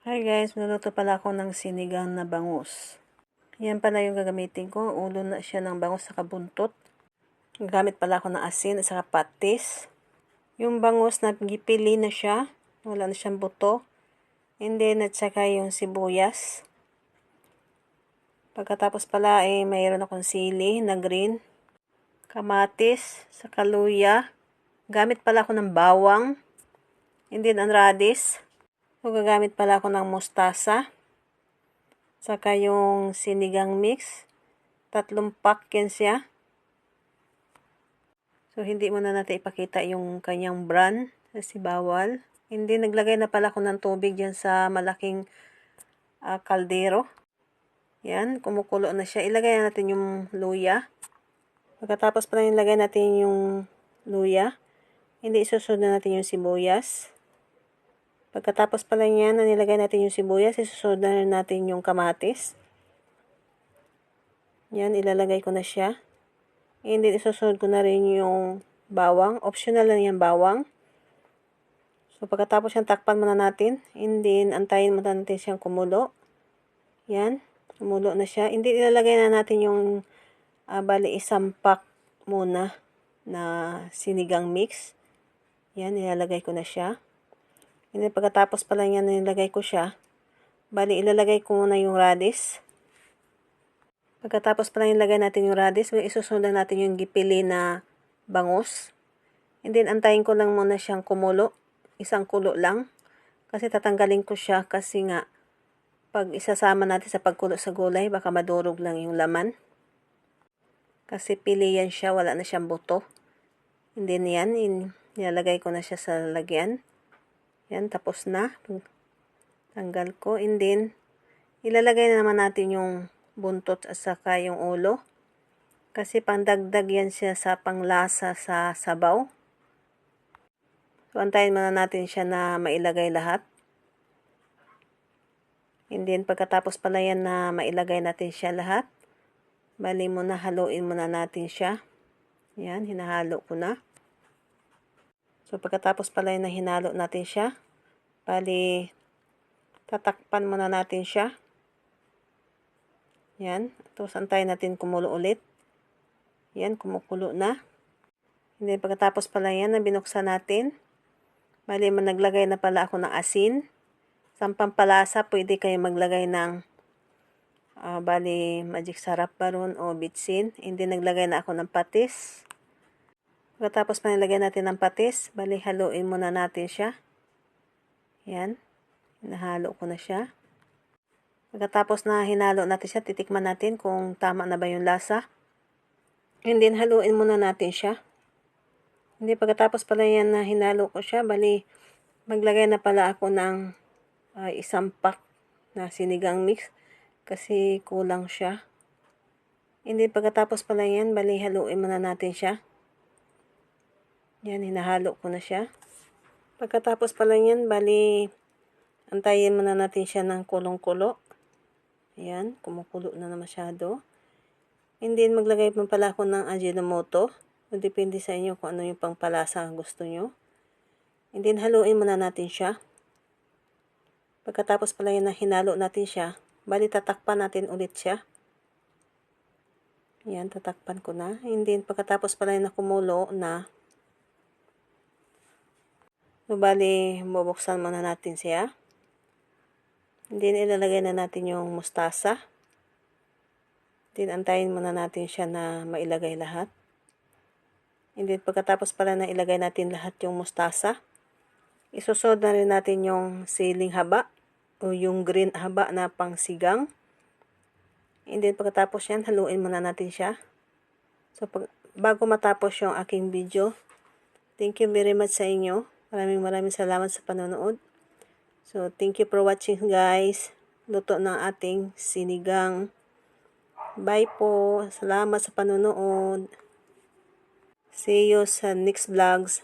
Hi guys, nuluto pala ako ng sinigang na bangus. Yan pala yung gagamitin ko. Ulo na siya ng bangus sa kabuntot. Gagamit pala ako ng asin at saka patis. Yung bangus na gipili na siya. Wala na siyang buto. And then at saka yung sibuyas. Pagkatapos pala mayroon akong sili na green. Kamatis, saka luya. Gamit pala ako ng bawang. And then ang radish. So, gagamit pala ako ng mustasa. Saka yung sinigang mix. 3 pack yan siya. So, hindi muna natin ipakita yung kanyang brand. Kasi bawal. Hindi, naglagay na pala ako ng tubig dyan sa malaking kaldero. Yan, kumukulo na siya. Ilagay natin yung luya. Pagkatapos pala ilagay natin yung luya, hindi isusunod na natin yung sibuyas. Pagkatapos pala niyan, na nilagay natin yung sibuyas, isusunod na natin yung kamatis. Yan, ilalagay ko na siya. And then, isusunod ko na rin yung bawang. Optional lang yung bawang. So, pagkatapos yan, takpan muna natin. And then, antayin muna natin siyang kumulo. Yan, kumulo na siya. And then, ilalagay na natin yung, bali, 1 pack muna na sinigang mix. Yan, ilalagay ko na siya. And pagkatapos pala yan nilagay ko siya, bali ilalagay ko muna yung radish. Pagkatapos pala nilagay natin yung radish, isusunod natin yung gipili na bangus. And then antayin ko lang muna siyang kumulo, 1 kulo lang. Kasi tatanggalin ko siya kasi nga pag isasama natin sa pagkulo sa gulay, baka madurog lang yung laman. Kasi pili yan siya, wala na siyang buto. And then yan, nilalagay ko na siya sa lalagyan. Yan, tapos na. Tanggal ko. And then, ilalagay na naman natin yung buntot at saka yung ulo. Kasi pandagdag yan siya sa panglasa sa sabaw. So, antayin muna natin siya na mailagay lahat. And then, pagkatapos pala yan na mailagay natin siya lahat, bali muna, haluin muna natin siya. Yan, hinahalo ko na. So, pagkatapos pala na hinalo natin siya, bali, tatakpan muna natin siya. Yan. Tapos, antayin natin kumulo ulit. Yan, kumukulo na. Hindi, pagkatapos pala yan, na binuksan natin, bali, naglagay na pala ako ng asin. Sa pampalasa, pwede kayo maglagay ng, bali, magic sarap baron o bitsin. Hindi, naglagay na ako ng patis. Pagkatapos pa nilagay natin ng patis, bali haluin muna natin siya. Yan. Nahalo ko na siya. Pagkatapos na hinalo natin siya, titikman natin kung tama na ba yung lasa. And then haluin muna natin siya. Hindi, pagkatapos pala yan na hinalo ko siya, bali maglagay na pala ako ng 1 pack na sinigang mix. Kasi kulang siya. Hindi, pagkatapos pala yan, bali haluin muna natin siya. Yan, hinahalo ko na siya. Pagkatapos pala yan, bali, antayin muna natin siya ng kulong-kulo. Ayan, kumukulo na masyado. And then, maglagay pa pala ako ng Ajinomoto. O, depende sa inyo kung ano yung pangpalasa ang gusto nyo. And then, haluin muna natin siya. Pagkatapos pala yan na hinalo natin siya, bali, tatakpan natin ulit siya. Ayan, tatakpan ko na. And then, pagkatapos pala yan na kumulo na, so, bali, bubuksan muna natin siya. Then, ilalagay na natin yung mustasa. Then, antayin muna natin siya na mailagay lahat. And then, pagkatapos pala na ilagay natin lahat yung mustasa, isusod na rin natin yung siling haba o yung green haba na pangsigang. And then, pagkatapos yan, haluin muna natin siya. So, bago matapos yung aking video, thank you very much sa inyo. Maraming salamat sa panonood. So, thank you for watching guys. Luto ng ating sinigang. Bye po. Salamat sa panonood. See you sa next vlogs.